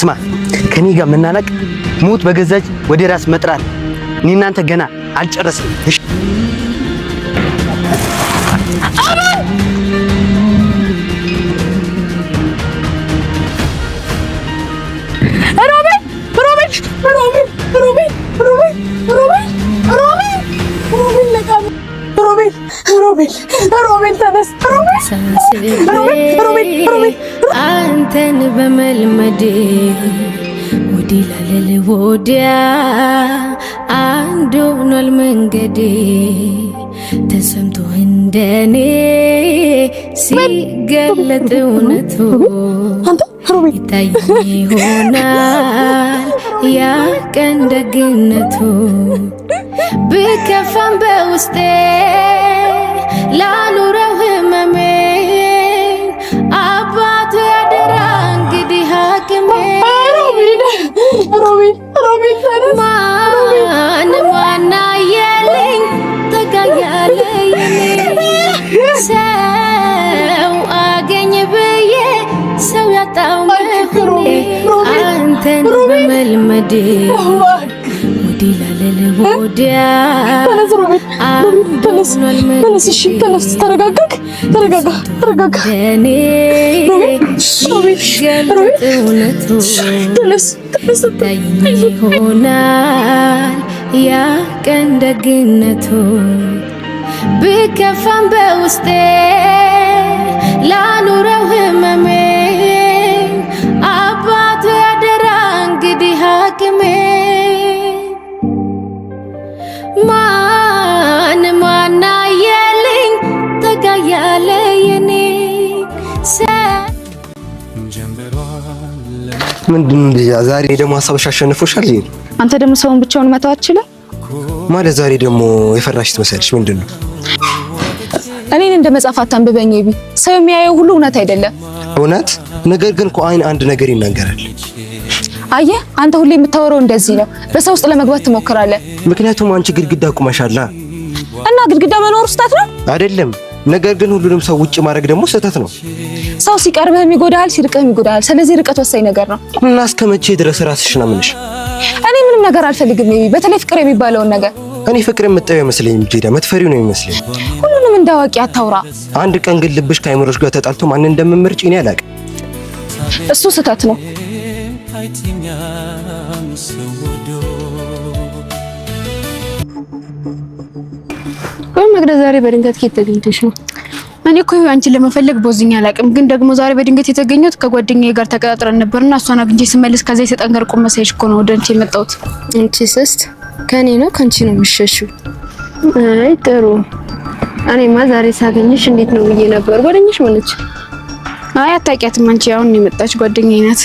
ስማ ከኔ ጋር መናናቅ ሞት በገዛጅ ወደ ራስ መጥራት እኔ እናንተ ገና አልጨረስንም እሺ روبين تنس روبين أنتن بملمدي ودي للوديا عندون المنجدي تسمتو عندني سيقلت ونتو يتايني هنا يا كندقنتو بكفن بوستي لا نوره هممين أبات يدران قدي حاكمين روبين ما يلين تقايا سو أغني بيه سو يطاو مهني أنتن بملمدي ودي للوديا تنس الشي تنس ترقاقك تنس دايني هنا يا كندقنتو بكفن بوستي لا نوره هممين أبات يدران قدي حاكمين ማና የለኝ ተጋያለኝ ምንድን ዛሬ ደግሞ ሐሳብሽ አሸንፎሻል አንተ ደግሞ ሰውን ብቻውን መተው አትችልም ማለት ዛሬ ደግሞ የፈራሽ ትመስያለሽ ምንድነው እኔን እንደ መጽሐፍ አታንብበኝ ቢ ሰው የሚያየው ሁሉ እውነት አይደለም እውነት ነገር ግን አይን አንድ ነገር ይናገራል አየ አንተ ሁሌ የምታወራው እንደዚህ ነው በሰው ውስጥ ለመግባት ትሞክራለህ ምክንያቱም አንቺ ግድግዳ ቁመሻላ እና ግድግዳ መኖር ስህተት ነው አይደለም ነገር ግን ሁሉንም ሰው ውጭ ማድረግ ደግሞ ስህተት ነው ሰው ሲቀርብህ የሚጎዳል ሲርቅህ የሚጎዳል ስለዚህ ርቀት ወሳኝ ነገር ነው እና እስከመቼ ድረስ ራስሽን አምነሽ እኔ ምንም ነገር አልፈልግም በተለይ ፍቅር የሚባለውን ነገር እኔ ፍቅር የምጠየው መስለኝ ጄዳ መትፈሪው ነው የሚመስለኝ ሁሉንም እንዳዋቂ አታውራ አንድ ቀን ግን ልብሽ ከአይምሮሽ ጋር ተጣልቶ ማን እንደምመርጭ እኔ አላውቅም እሱ ስህተት ነው መግደል ዛሬ በድንገት ከተገኘሽ ነው እኔ እኮ አንቺን ለመፈለግ ቦዝኛ አላውቅም ግን ደግሞ ዛሬ በድንገት የተገኘሁት ከጓደኛዬ ጋር ተቀጣጥረን ነበርና እሷን አግኝቼ ስመለስ ከዛ የተጠንገር ቆም መሳይሽ እኮ ነው ወደ አንቺ የመጣሁት አንቺስ ከኔ ነው ካንቺ ነው የምትሸሺው አይ ጥሩ እኔማ ዛሬ ሳገኝሽ እንዴት ነው ብዬ ነበር ጓደኛሽ ማለች አይ አታውቂያትም አንቺ አሁን የመጣች ጓደኛዬ ናት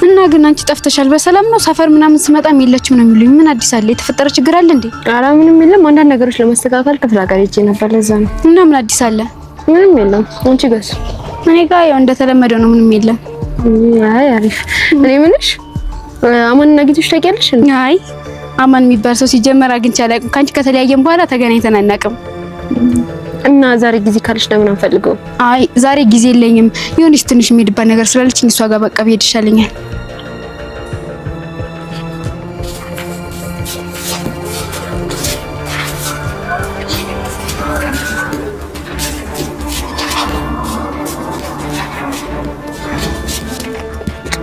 እና ግን አንቺ ጠፍተሻል በሰላም ነው ሰፈር ምናምን ስመጣም የለችም ነው የሚሉኝ ምን አዲስ አለ የተፈጠረ ችግር አለ እንዴ ኧረ ምንም የለም አንዳንድ ነገሮች ለማስተካከል ክፍለ ሀገር ሄጄ ነበር ለዛ ነው እና ምን አዲስ አለ ምንም የለም አንቺ ጋርስ እኔ ጋር ያው እንደተለመደው ነው ምንም የለም አይ አሪፍ እኔ ምንሽ አማንና ጌቶች ታውቂያለሽ አይ አማን የሚባል ሰው ሲጀመር አግኝቼ አላውቅም ካንቺ ከተለያየን በኋላ ተገናኝተን አናውቅም እና ዛሬ ጊዜ ካለሽ ለምን አንፈልገው አይ ዛሬ ጊዜ የለኝም ይሁንሽ ትንሽ የሚሄድባት ነገር ስላለችኝ እሷ ጋር በቃ ብሄድ ይሻለኛል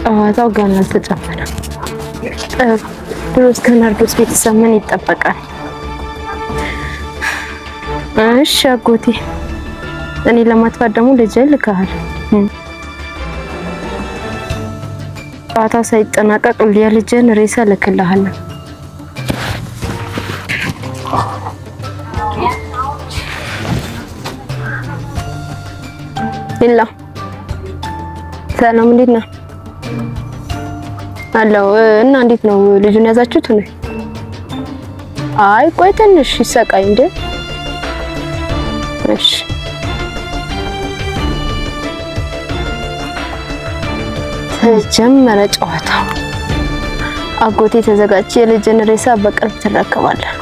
ጨዋታው ገና አልተጨመረም ድሮስ ከናርዶስ ቤተሰብ ምን ይጠበቃል እሺ አጎቴ እኔ ለማጥፋት ደግሞ ልጅ ልካል ጨዋታው ሳይጠናቀቅ የልጅን ሬሳ ልክልሃለሁ ይላ ሰላም እንዴት ነህ አለው እና እንዴት ነው ልጁን ያዛችሁት ነው አይ ቆይ ትንሽ ይሰቃይ እንዴ እሺ ተጀመረ ጨዋታው አጎቴ ተዘጋጅ የልጅን ሬሳ በቅርብ ትረከባለህ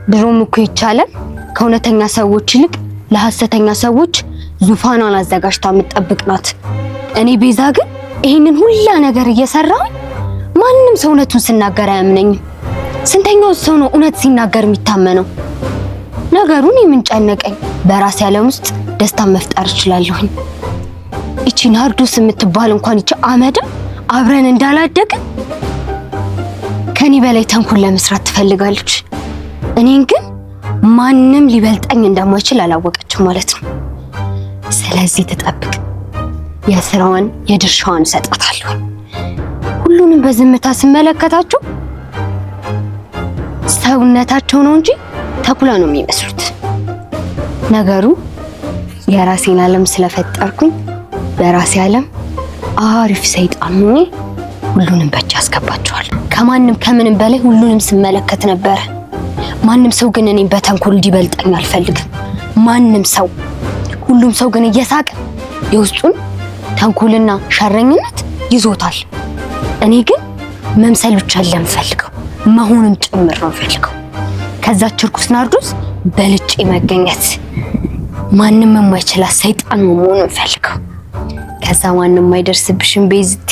ድሮም እኮ ይቻላል ከእውነተኛ ሰዎች ይልቅ ለሐሰተኛ ሰዎች ዙፋኗን አዘጋጅታ የምትጠብቅ ናት። እኔ ቤዛ ግን ይሄንን ሁላ ነገር እየሰራሁ ማንም ሰው እውነቱን ሲናገር አያምነኝም። ስንተኛው ሰው ነው እውነት ሲናገር የሚታመነው? ነገሩን የምንጨነቀኝ በራሴ ዓለም ውስጥ ደስታን መፍጠር እችላለሁኝ። እቺ ናርዶስ የምትባል እንኳን እቺ አመዳ አብረን እንዳላደግን ከኔ በላይ ተንኮል ለመስራት ትፈልጋለች። እኔን ግን ማንም ሊበልጠኝ እንደማይችል አላወቀችም ማለት ነው። ስለዚህ ተጠብቅ፣ የስራዋን የድርሻዋን ሰጣታለሁ። ሁሉንም በዝምታ ስመለከታቸው ሰውነታቸው ነው እንጂ ተኩላ ነው የሚመስሉት። ነገሩ የራሴን ዓለም ስለፈጠርኩኝ በራሴ ዓለም አሪፍ ሰይጣን ሆኜ ሁሉንም በእጅ አስገባቸዋል። ከማንም ከምንም በላይ ሁሉንም ስመለከት ነበረ። ማንም ሰው ግን እኔን በተንኮል እንዲበልጠኝ አልፈልግም። ማንም ሰው፣ ሁሉም ሰው ግን እየሳቀ የውስጡን ተንኮልና ሸረኝነት ይዞታል። እኔ ግን መምሰል ብቻ አይደለም ፈልገው መሆንም ጭምር ነው ፈልገው። ከዛች ርኩስ ናርዶስ በልጬ መገኘት፣ ማንም የማይችላት ሰይጣን መሆኑን ፈልገው። ከዛ ማንም አይደርስብሽም ቤዝቲ፣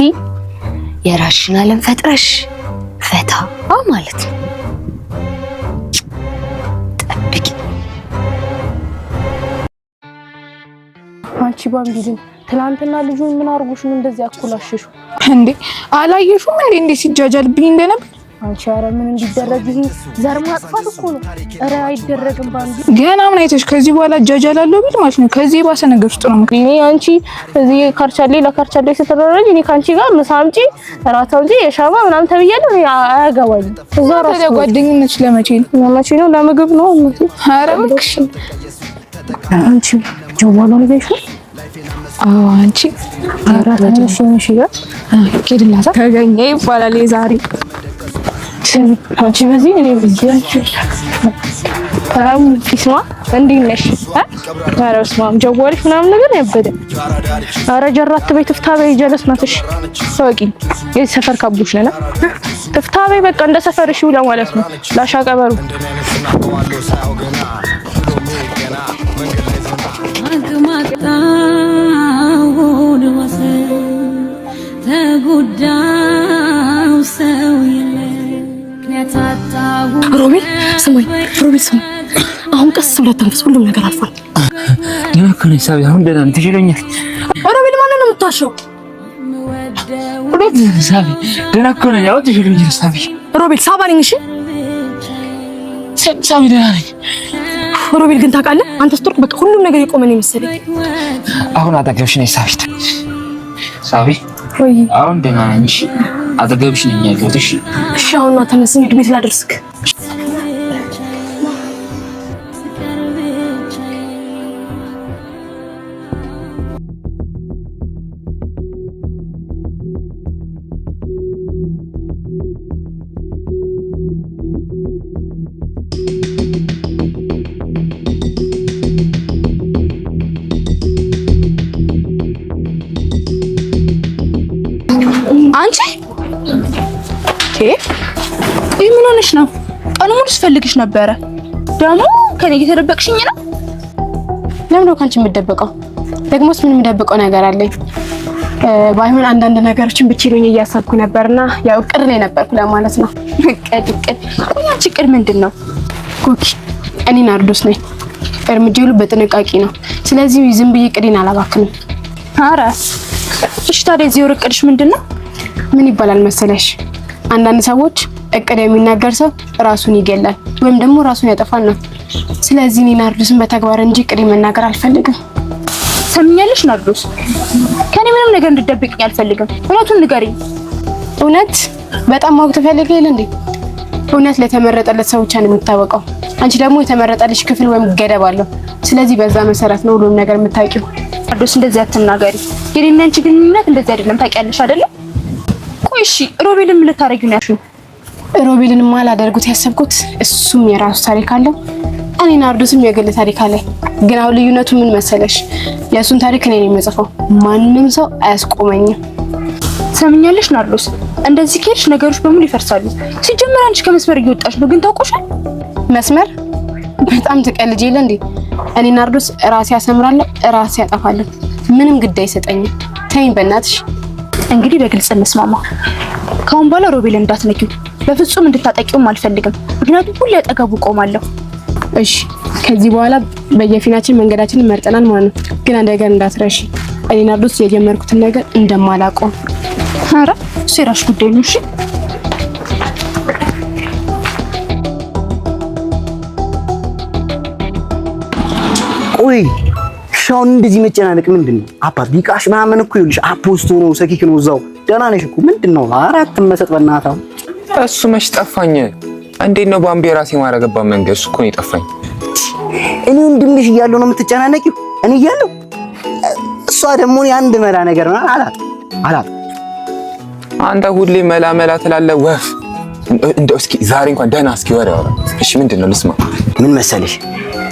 የራስሽን ዓለም ፈጥረሽ ፈታ ማለት ነው። ጠብቂ። አንቺ ባንዲ ግን ትናንትና ልጁን ምን አርጎሽ ነው እንደዚህ አኮላሽሹ እንዴ? አላየሽውም እንዴ እንዴ ሲጃጃልብኝ እንደነበር? አንቺ ኧረ ምን እንዲደረግ ይሄ ዘር ማጥፋት እኮ ነው። ኧረ አይደረግም ባንዲ። ገና ምን አይተሽ ከዚህ በኋላ እጃጃላለሁ ቢል ማለት ነው ከዚህ የባሰ ነገር ውስጥ ነው። እኔ አንቺ እዚህ ካርቻሌ ለካርቻሌ ስትደረግ እኔ ካንቺ ጋር ምሳ አምጪ እራት አምጪ የሻማ ምናምን ተብያለሁ። እኔ አያገባኝም። እዛ ራስ ጓደኝነትሽ ለመቼ ነው? ለመቼ ነው? ለምግብ ነው። ኧረ እባክሽ አንቺ ጀዋሉ ልበሽ አንቺ አራታሽ ነሽ ይላል ከድላታ ተገኘ ይባላል የዛሬ አንቺ በዚህ እኔ በዚህ ታም ይስማ እንዴት ነሽ? ኧረ በስመ አብ ጀዋልሽ ምናምን ነገር ያበደ። ኧረ ጀራት ቤት ፍታ በይ ጀለስ ናትሽ ታውቂ የዚህ ሰፈር ካቡሽ ነና ፍታ በይ በቃ እንደ ሰፈርሽ ይውላ ማለት ነው። ላሻ ቀበሩ ሮቤል ስማኝ፣ ሮቤል ስማኝ፣ አሁን ቀስ ብለህ ተንፈስ፣ ሁሉም ነገር አልፏል። ለማከነ ሳቢ አሁን ደህና ነኝ፣ ትችለኛል። ሮቤል ማንን ነው የምታሸው? ሮቤል ሳቢ ደህና እኮ ነኝ፣ አሁን ትችለኛል። ሳቢ ሮቤል ሳባ ነኝ። እሺ ሳቢ ደህና ነኝ። ሮቤል ግን ታውቃለህ፣ አንተ ስትወርቅ በቃ ሁሉም ነገር የቆመ ነው የመሰለኝ። አሁን አጠገብሽ ነኝ ሳቢ። ሳቢ ወይ አሁን ደህና ነኝ። እሺ አጠገብሽ ነኝ ያለሁት። እሺ እሺ፣ አሁን ነው ተነስ፣ እንሂድ ቤት ላደርስክ። አንቺ ምን ሆነሽ ነው? ቀኑ ሙሉ ስፈልግሽ ነበረ። ደግሞ ከኔ እየተደበቅሽኝ ነው? ለምን ነው ካንቺ የምደበቀው? ደግሞስ ምን የምደበቀው ነገር አለኝ? ባይሆን አንዳንድ ነገሮችን ብቻዬን እያሰብኩ ነበርና ያው ቅር ላይ ነበርኩ ለማለት ነው። ቅድ ቆይ አንቺ ቅድ ምንድን ነው? ኮኪ እኔ ናርዶስ ነኝ። እርምጃው በጥንቃቄ ነው። ስለዚህ ዝም ብዬ ቅዴን አላባክንም። ኧረ እሺ ታዲያ እዚህ ወርቅድሽ ምንድን ነው? ምን ይባላል መሰለሽ? አንዳንድ ሰዎች እቅድ የሚናገር ሰው ራሱን ይገላል ወይም ደግሞ ራሱን ያጠፋል ነው። ስለዚህ እኔ ናርዶስን በተግባር እንጂ እቅድ መናገር አልፈልግም። ሰምኛለሽ ናርዶስ? ከኔ ምንም ነገር እንድትደብቅኝ አልፈልግም። እውነቱን ንገሪኝ። እውነት በጣም ማወቅ ትፈልጊ እንዴ? እውነት ለተመረጠለት ሰው ብቻ ነው የሚታወቀው። አንቺ ደግሞ የተመረጠልሽ ክፍል ወይም ገደብ አለው። ስለዚህ በዛ መሰረት ነው ሁሉም ነገር የምታውቂው። ናርዶስ እንደዚህ አትናገሪ። የኔና አንቺ ግንኙነት እንደዚህ አይደለም፣ ታውቂያለሽ አይደለም? ቆይ እሺ ሮቤልን ምን ልታረጊው ነው ያልሽው? ሮቤልን ማላደርጉት ያሰብኩት እሱም የራሱ ታሪክ አለው፣ እኔ ናርዶስም የግል ታሪክ አለ። ግን አሁን ልዩነቱ ምን መሰለሽ? የእሱን ታሪክ እኔ ነኝ የምጽፈው፣ ማንም ሰው አያስቆመኝም። ሰምኛለሽ ናርዶስ? እንደዚህ ከሄድሽ ነገሮች በሙሉ ይፈርሳሉ። ሲጀመር አንቺ ከመስመር እየወጣሽ ነው። ግን ታውቆሻል? መስመር በጣም ትቀልጅ የለ እንዴ? እኔ ናርዶስ ራሴ ያሰምራለሁ ራሴ ያጠፋለሁ። ምንም ግድ አይሰጠኝም። ተይኝ በእናትሽ። እንግዲህ በግልጽ እንስማማ። ካሁን በኋላ ሮቤል እንዳትነኪው፣ በፍጹም እንድታጠቂውም አልፈልግም። ምክንያቱም ሁሌ አጠገቡ ቆማለሁ። እሺ ከዚህ በኋላ በየፊናችን መንገዳችንን መርጠናል ማለት ነው። ግን አንድ ነገር እንዳትረሺ፣ እኔ ናርዶስ የጀመርኩትን ነገር እንደማላቆም። ኧረ እሱ የራስሽ ጉዳይ ነው። እሺ ቆይ ሻውን እንደዚህ መጨናነቅ ምንድነው? አባት ቢቃሽ ምናምን እኮ ይኸውልሽ አፖስቶ ነው ሰኪክ ነው እዛው ደህና ነሽ እኮ ምንድነው? አራት መሰጥ በእናትህ እሱ መች ጠፋኝ። እንዴት ነው ባምቤ ራሴ ማረገባ መንገድ እሱ እኮ ነው የጠፋኝ። እኔ ወንድምሽ እያለሁ ነው የምትጨናነቂው? እኔ እያለሁ እሷ ደግሞ የአንድ መላ ነገር ነው አላት። አንተ ሁሌ መላ መላ ትላለህ ወፍ። እንደው እስኪ ዛሬ እንኳን ደህና እስኪ ወሬ አውራ። እሺ ምንድነው ልስማ። ምን መሰለሽ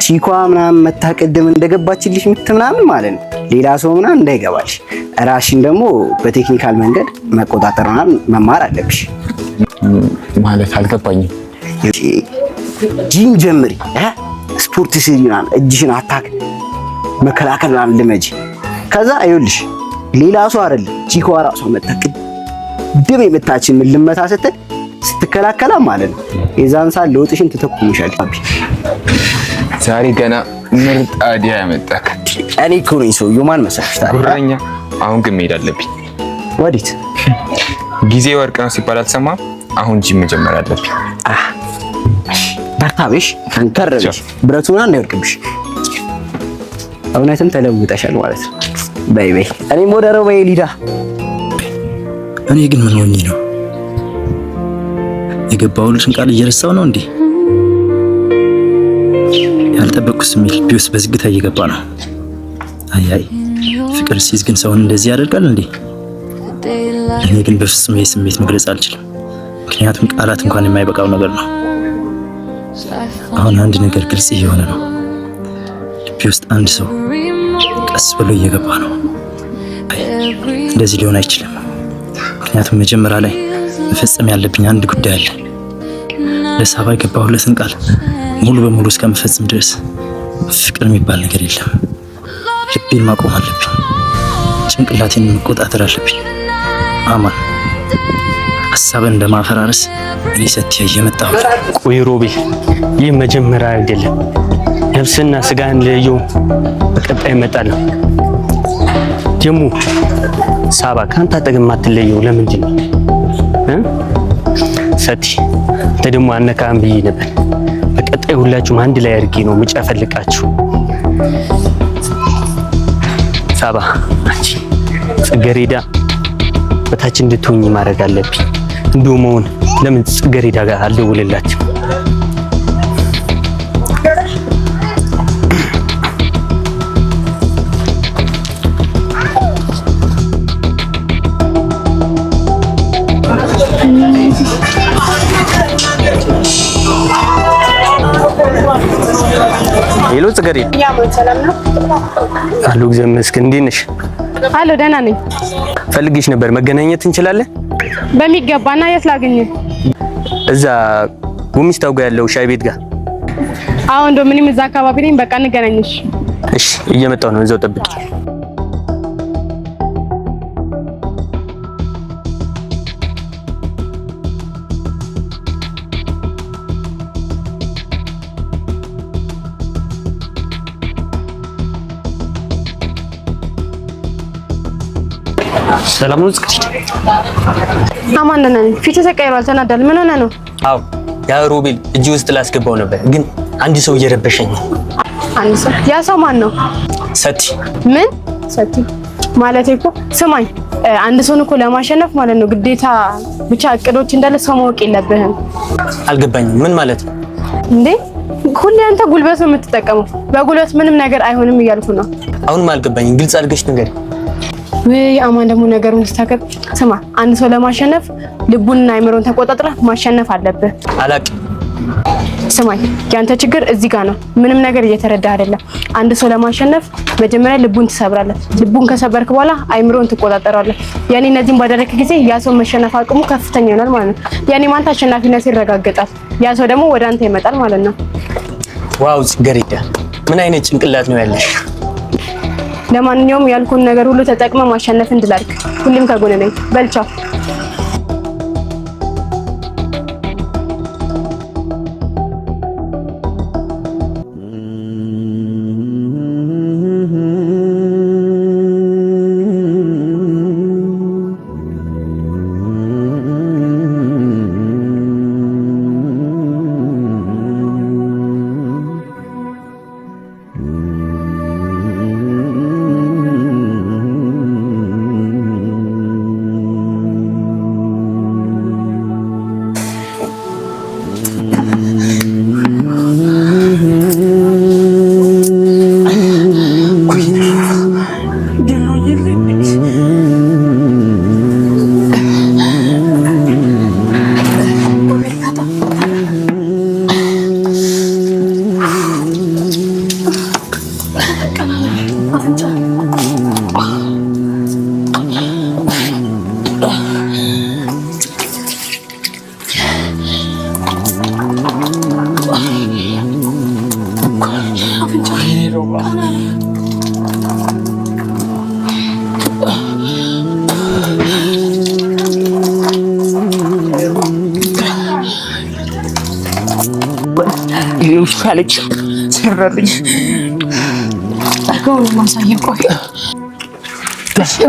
ቺኳ ምናምን መታቀደም እንደገባችልሽ ምናምን ማለት ነው ሌላ ሰው ምናምን እንዳይገባልሽ ራስሽን ደግሞ በቴክኒካል መንገድ መቆጣጠር ምናምን መማር አለብሽ። ማለት አልገባኝም። ጂም ጀምሪ፣ ስፖርት ስሪ ምናምን እጅሽን አታክ መከላከል ምናምን ልመጂ። ከዛ አይውልሽ ሌላ ሰው አይደለም ቺኳ ራሷ መታቀደም የመታችን ምን ልመታ ስትል ስትከላከላ ማለት ነው የዛን ሰዓት ለውጥሽን ትተኩምሻል። ዛሬ ገና ምርጥ አይዲያ ያመጣክ። እኔ እኮ ነኝ ሰውዬው። ማን መሰለሽ ታዲያ? ጉረኛ። አሁን ግን መሄድ አለብኝ። ወዴት? ጊዜ ወርቅ ነው ሲባል አልሰማም? አሁን ጂም መጀመር አለብኝ። በርታብሽ፣ አንከረብሽ፣ ብረቱና እንዳይወርቅብሽ። እውነትም ተለውጠሻል ማለት ነው። በይ በይ፣ እኔም ወደ ረባዬ ሊዳ። እኔ ግን ምን ሆኜ ነው የገባሁልሽን ቃል እየረሳው ነው እንዴ? ያልጠበቅኩት ስሜት ቢውስ በዝግታ እየገባ ነው። አይ ፍቅር ሲይዝ ግን ሰውን እንደዚህ ያደርጋል እንዴ? እኔ ግን በፍጹም ይሄ ስሜት መግለጽ አልችልም። ምክንያቱም ቃላት እንኳን የማይበቃው ነገር ነው። አሁን አንድ ነገር ግልጽ እየሆነ ነው። ልቤ ውስጥ አንድ ሰው ቀስ ብሎ እየገባ ነው። እንደዚህ ሊሆን አይችልም። ምክንያቱም መጀመሪያ ላይ መፈጸም ያለብኝ አንድ ጉዳይ አለ። ለሳባ የገባሁለትን ቃል ሙሉ በሙሉ እስከምፈጽም ድረስ ፍቅር የሚባል ነገር የለም። ልቤን ማቆም አለብኝ። ጭንቅላቴን መቆጣጠር አለብኝ። አማን ሀሳብን እንደማፈራረስ እኔ ሰትያ እየመጣሁ። ቆይ ሮቤል፣ ይህ መጀመሪያ አይደለም። ነፍስና ስጋን ለየው በቀጣይ እመጣለሁ። ደግሞ ሳባ ካንተ አጠገብ ማትለየው ለምንድን ነው? ሰቲ ደግሞ አነካም ብዬ ነበር። በቀጣይ ሁላችሁም አንድ ላይ አድርጌ ነው ምጨፈልቃችሁ። ሳባ አንቺ ጽጌረዳ በታች እንድትሆኚ ማድረግ አለብኝ። እንዲሁ መሆን ለምን ጽጌረዳ ጋር አልደውልላችሁ? ሄሎ ጽጌረዳ። ያው ሰላም ነው አሉ። እግዚአብሔር ይመስገን። እንዴት ነሽ? አሎ ደህና ነኝ። ፈልግሽ ነበር። መገናኘት እንችላለን? በሚገባና የት ላገኝህ? እዛ ጉሚስታው ጋር ያለው ሻይ ቤት ጋር። አሁን እንደው ምንም እዛ አካባቢ ነኝ። በቃ እንገናኝሽ። እሺ እየመጣሁ ነው። እዛው ጠብቂ። ሰላም ነው ጽጌረዳ? አማን ነኝ። ፊት ተቀይሯል። ተናዳል። ምን ሆነ ነው? አዎ ያ ሮቤል እጅ ውስጥ ላስገባው ነበር፣ ግን አንድ ሰው እየረበሸኝ ነው። አንድ ሰው? ያ ሰው ማን ነው? ሰቲ። ምን ሰቲ ማለት እኮ ስማኝ፣ አንድ ሰውን እኮ ለማሸነፍ ማለት ነው ግዴታ ብቻ እቅዶች እንዳለ ሰው ማወቅ የለብህም። አልገባኝም። ምን ማለት ነው እንዴ? ሁሌ አንተ ጉልበት ነው የምትጠቀመው። በጉልበት ምንም ነገር አይሆንም እያልኩ ነው። አሁንም አልገባኝም። ግልጽ አድርገሽ ንገሪኝ። ወይ አማን ደግሞ ነገሩን ስታከብ ስማ፣ አንድ ሰው ለማሸነፍ ልቡንና አይምሮን ተቆጣጥረህ ማሸነፍ አለብህ። አላቅም። ስማኝ፣ ያንተ ችግር እዚህ ጋር ነው። ምንም ነገር እየተረዳህ አይደለም። አንድ ሰው ለማሸነፍ መጀመሪያ ልቡን ትሰብራለህ። ልቡን ከሰበርክ በኋላ አይምሮን ትቆጣጠራለህ። ያኔ እነዚህን ባደረክ ጊዜ ያ ሰው መሸነፍ አቅሙ ከፍተኛ ይሆናል ማለት ነው። ያኔ ማንተ አሸናፊነት ይረጋገጣል። ያ ሰው ደግሞ ወደ አንተ ይመጣል ማለት ነው። ዋው ጽጌረዳ ምን አይነት ጭንቅላት ነው ያለሽ? ለማንኛውም ያልኩን ነገር ሁሉ ተጠቅመ ማሸነፍ እንድላልክ ሁሉም ከጎነ ነኝ። በልቻው ይውሻለች ሰራልኝ አርጋው ማሳየው ቆይ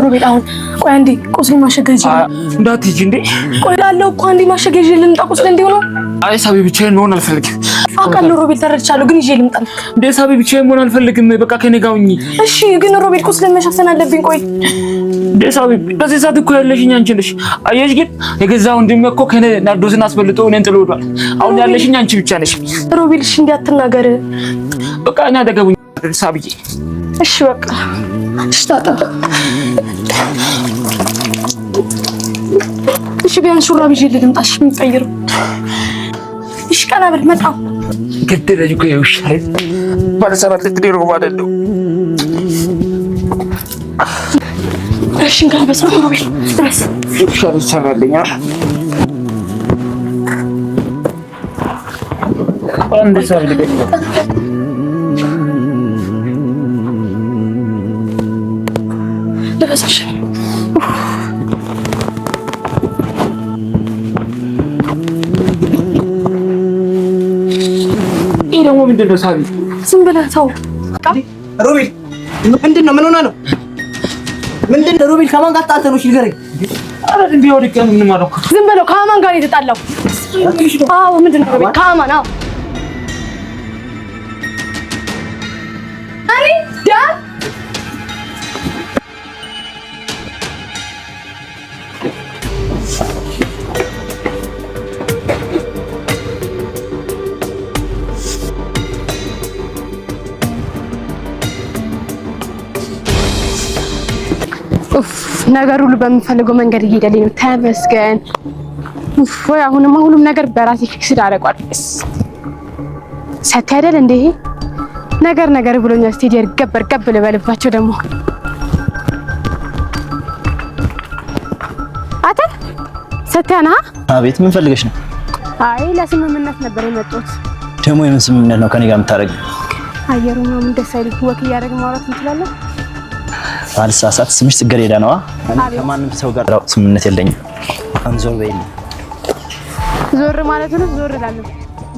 ሮቤል አሁን ቆይ አንዴ ቁስሌ ማሸገጅ እንዳትጂ እንዴ ቆይ ላለው እኮ አንዴ ማሸገጅ ልምጣ ቁስሌ እንዲሁ ነው አይ ሳቢ ብቻዬን መሆን አልፈልግም አውቃለሁ ሮቤል ተረድቻለሁ ግን ይዤ ልምጣ እንዴ ሳቢ ብቻዬን መሆን አልፈልግም በቃ ከኔ ጋር ሁኚ እሺ ግን ሮቤል ቁስሌ መሸፈን አለብኝ ቆይ እንዴ ሳቢ በዚህ ሰዓት እኮ ያለሽኝ አንቺ ነሽ አየሽ ግን የገዛው እንደሚያኮ ከኔ ናርዶስን አስበልጦ እኔን ጥሎ ሄዷል አሁን ያለሽኝ አንቺ ብቻ ነሽ ሮቤል እሺ እንዲያትናገር በቃ እኔ አጠገቡኝ ሳቢዬ እሺ በቃ እሺ ታጣ እሺ ቢያንስ ሹራብ ይዤ ልምጣሽ የሚቀይረው እሺ ቀና ብል መጣው ገደለኝ እኮ ይውሻል ባለሰባት ልትደሩ ማለት ነው እሺ እንካ በስመ አብ ሮቤል ድረስ ይውሻል ሰራልኝ አንድ ሰዓት ልቀቅ ድረስሽ ይሄ ደግሞ ምንድን ነው ሳቢ ዝም ብለህ ተው ሮቤል ምንድን ነው ምን ሆነ ነው ምንድን ነው ሮቤል ከማን ጋር ተጣልተህ ነው ንገረኝ አረ እንዴ ወድቄ ምን ማለት ነው ዝም ብለው ከአማን ጋር የተጣላው አዎ ምንድን ነው ሮቤል ከአማን አዎ አኒ ዳ ነገር ሁሉ በሚፈልገው መንገድ እየሄደልኝ ነው ተመስገን ወይ አሁንማ ሁሉም ነገር በራሴ ፊክስድ አደረጓል ሰት አይደል እንዴ ነገር ብሎኛል ስቴዲየር ገበር ልበልባቸው ደግሞ አተ ሰተና አቤት ምን ፈልገሽ ነው አይ ለስምምነት ነበር የመጣሁት ደግሞ የምን ስምምነት ነው ከኔ ጋር የምታረጊው አየሩ ነው ምን ደስ አይልም ወክ እያደረግን ማውራት እንችላለን አልሳሳት ስምሽ ጽጌረዳ ነው ከማንም ሰው ጋር ስምምነት የለኝም አንዞር በይልኝ ዞር ማለት ነው ዞር እላለሁ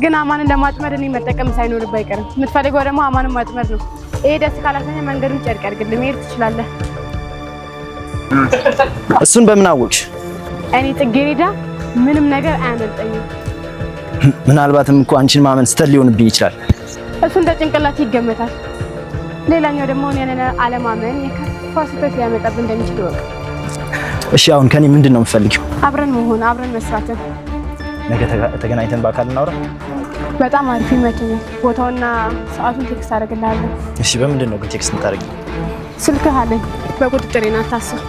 ግን አማንን ለማጥመድ እኔ መጠቀም ሳይኖርብህ አይቀርም የምትፈልገው ደግሞ አማንን ማጥመድ ነው ይሄ ደስ ካላሰኘ መንገዱን ጨርቅ አድርግልህ መሄድ ትችላለህ እሱን በምን አወቅሽ እኔ ጽጌረዳ ምንም ነገር አያመልጠኝም ምናልባትም እኮ አንቺን ማመን ስተት ሊሆንብኝ ይችላል እሱ እንደ ጭንቅላት ይገመታል ሌላኛው ደግሞ እኔን አለማመን የከፋ ስህተት ሊያመጣብህ እንደሚችል ወቅ እሺ አሁን ከኔ ምንድን ነው የምትፈልጊው አብረን መሆን አብረን መስራት ነገ ተገናኝተን በአካል እናውራ በጣም አሪፍ ይመቸኛል ቦታውና ሰዓቱን ቴክስት አደርግልሃለሁ እሺ በምንድን ነው ግን ቴክስት የምታደርጊው ስልክህ አለኝ በቁጥጥሬ ና አታስብ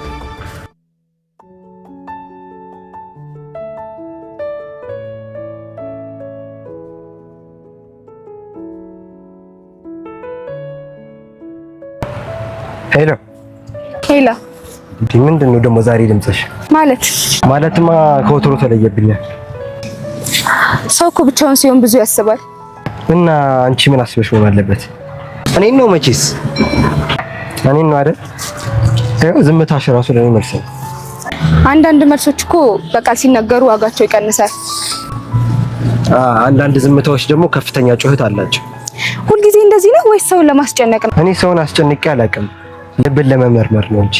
ሄሎ ሄሎ ምንድን ነው ደግሞ ዛሬ ድምፅሽ ማለትማ ከወትሮ ተለየብኛል ሰው እኮ ብቻውን ሲሆን ብዙ ያስባል እና አንቺ ምን አስበሽ መሆን አለበት? እኔን ነው መቼስ እኔን ነው አይደል? ያው ዝምታሽ ራሱ ለኔ መልስ ነው። አንዳንድ መልሶች እኮ በቃል ሲነገሩ ዋጋቸው ይቀንሳል። አንዳንድ ዝምታዎች ደግሞ ከፍተኛ ጩኸት አላቸው። ሁልጊዜ እንደዚህ ነው ወይስ ሰውን ለማስጨነቅ ነው? እኔ ሰውን አስጨንቄ አላውቅም፣ ልብን ለመመርመር ነው እንጂ።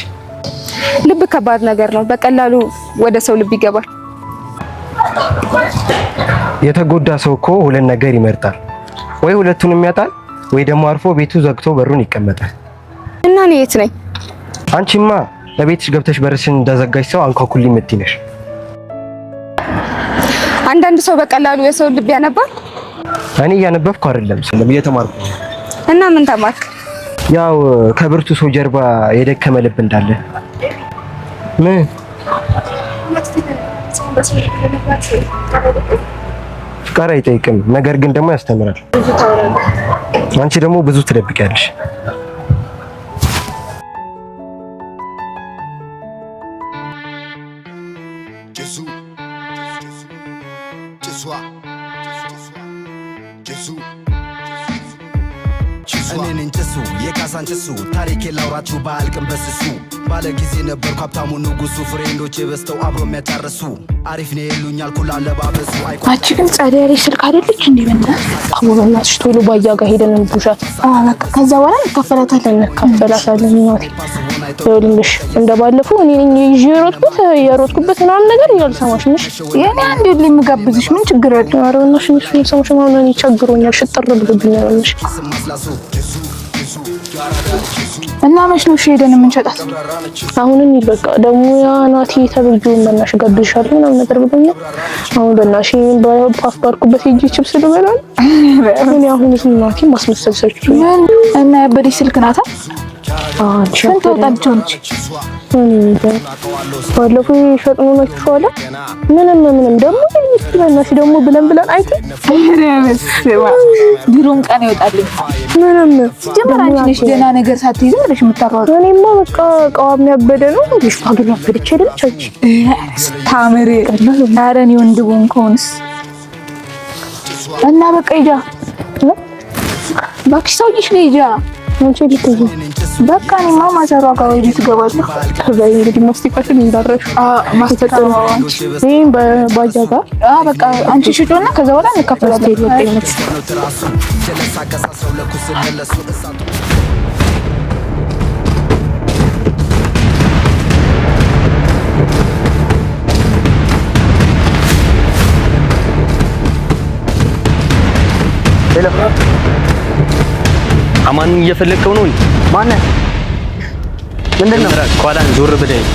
ልብ ከባድ ነገር ነው፣ በቀላሉ ወደ ሰው ልብ ይገባል። የተጎዳ ሰው እኮ ሁለት ነገር ይመርጣል፣ ወይ ሁለቱንም ያጣል ወይ ደግሞ አርፎ ቤቱ ዘግቶ በሩን ይቀመጣል። እና እኔ የት ነኝ? አንቺማ ለቤትሽ ገብተሽ በርሽን እንደዘጋጅ ሰው አንኳኩልኝ የምትይ ነሽ። አንዳንድ ሰው በቀላሉ የሰው ልብ ያነባል። እኔ እያነበብኩ አይደለም ሰለም እየተማርኩ ነው። እና ምን ተማርክ? ያው ከብርቱ ሰው ጀርባ የደከመ ልብ እንዳለ። ምን ፍቃድ አይጠይቅም፣ ነገር ግን ደግሞ ያስተምራል። አንቺ ደግሞ ብዙ ትደብቂያለሽ። እኔን እንጭሱ የካሳንችሱ ታሪኬ ላውራችሁ ባልቅም በስሱ ባለ ጊዜ ነበርኩ ሀብታሙ ንጉሱ ፍሬንዶቼ በስተው አብሮ የሚያጫርሱ አሪፍ ነው ይሉኛል ኩላ ለባበሱ አንቺ ግን ጸደይ ያለሽ ስልክ አይደለች እንዴ? በእናትሽ ቶሎ ባያ ጋር ሄደን እንቡሻት። በቃ ከዛ በኋላ እንካፈላታለን። እናቴ ይኸውልሽ እንደባለፈው እኔ ነኝ ይዤ የሮጥኩበት ምናምን ነገር እያልሰማሽ ነሽ። የኔ አንዴ ልምጋብዝሽ ምን ችግር አለ? ኧረ በእናትሽ እሱን ሰማሽ ማለት ነው። ቸግሮኛል፣ ሽጥር ብሎብኛል ነሽ። እና መች ነው ሄደን የምንሸጣት? አሁን እንሂድ በቃ። ደግሞ ያ ናቲ ተብዬውን በእናትሽ ጋብዝሻለሁ ምናምን ነገር ብሎኛል። አሁን በእናትሽ በፓፍ ባርኩበት ሂጂ ቺፕስ ልበላል። እኔ አሁን ናቲ ማስመሰል ሰርች እና ያበደሽ ስልክ ናታ። ስንት ወጣልቻለች? ባለፈው ሸጥኖ ናቸዋለ። ምንም ደግሞ በእናትሽ ደግሞ ብለን አይተን ቢሮም ቀን ይወጣልኝ። ምንም ጀመር አንቺ ነሽ ደህና ነገር ሳትይዝ ምንሽ የምታሯሯጥ? እኔማ በቃ እቃዋም ያበደ ነው። ፋግል ያበደች አይደለች አንቺ ታምሪ። ኧረ እኔ ወንድ ቦንኮንስ እና በቃ ሂጃ እባክሽ ሰውዬሽ ነው ሂጃ። አንቺ ልትይጂ በቃ እኔማ ማዘሯ ጋር ወዲህ ትገባለሁ። ከዛ እንግዲህ ማስቲካሽን እንዳረሽ ማስተጣው ይሄን በባጃ ጋር በቃ አንቺ ሽጮና ከዛ በኋላ እንከፍላለን። አማኑን እየፈለከው ነው እንዴ? ማነህ? ምንድነው? ኋላን ዞር ብለህ